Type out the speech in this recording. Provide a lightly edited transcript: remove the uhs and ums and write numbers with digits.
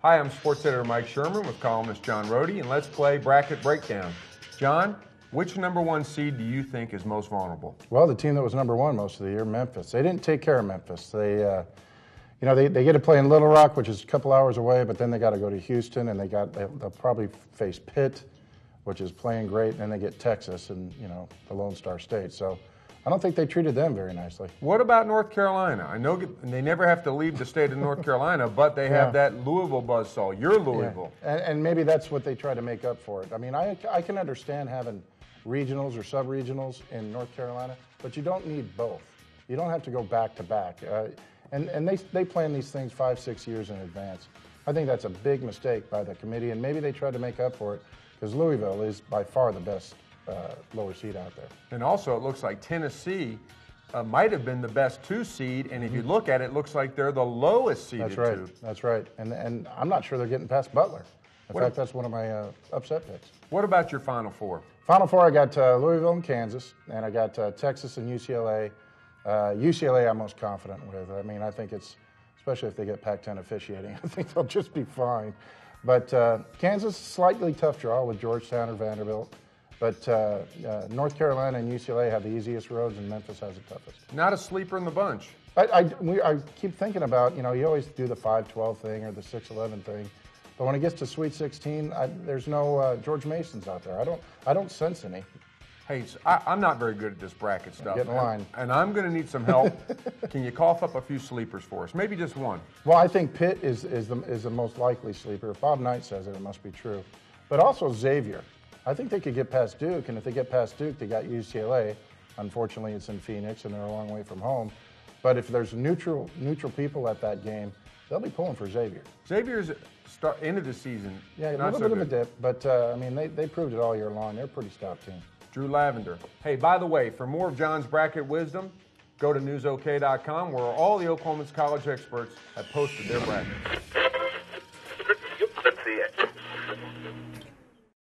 Hi, I'm sports editor Mike Sherman with columnist John Rohde, and let's play Bracket Breakdown. John, which #1 seed do you think is most vulnerable? Well, the team that was #1 most of the year, Memphis. They didn't take care of Memphis. They get to play in Little Rock, which is a couple hours away, but then they got to go to Houston, and they'll probably face Pitt, which is playing great, and then they get Texas and the Lone Star State. So I don't think they treated them very nicely. What about North Carolina? I know they never have to leave the state of North Carolina, but they have that Louisville buzzsaw. You're Louisville. Yeah. And maybe that's what they try to make up for it. I mean, I can understand having regionals or sub-regionals in North Carolina, but you don't need both. You don't have to go back to back. And they plan these things 5-6 years in advance. I think that's a big mistake by the committee, and maybe they tried to make up for it because Louisville is by far the best lower seed out there. And also, it looks like Tennessee might have been the best 2 seed, and if you look at it, it looks like they're the lowest seeded. That's right. 2. That's right. And I'm not sure they're getting past Butler. In fact, that's one of my upset picks. What about your Final Four? Final Four, I got Louisville and Kansas, and I got Texas and UCLA. UCLA, I'm most confident with. I mean, I think it's, especially if they get Pac-10 officiating, I think they'll just be fine. But Kansas, slightly tough draw with Georgetown or Vanderbilt. But North Carolina and UCLA have the easiest roads, and Memphis has the toughest. Not a sleeper in the bunch. I keep thinking about, you always do the 5-12 thing or the 6-11 thing. But when it gets to Sweet 16, there's no George Masons out there. I don't sense any. Hey, I'm not very good at this bracket stuff. Get in line. And I'm going to need some help. Can you cough up a few sleepers for us? Maybe just one. Well, I think Pitt is the most likely sleeper. If Bob Knight says it, it must be true. But also Xavier. I think they could get past Duke, and if they get past Duke, they got UCLA. Unfortunately, it's in Phoenix, and they're a long way from home. But if there's neutral people at that game, they'll be pulling for Xavier. Xavier's end of the season. Yeah, a little bit of a dip, but I mean, they proved it all year long. They're a pretty stout team. Drew Lavender. Hey, by the way, for more of John's bracket wisdom, go to newsok.com, where all the Oklahoma's college experts have posted their brackets.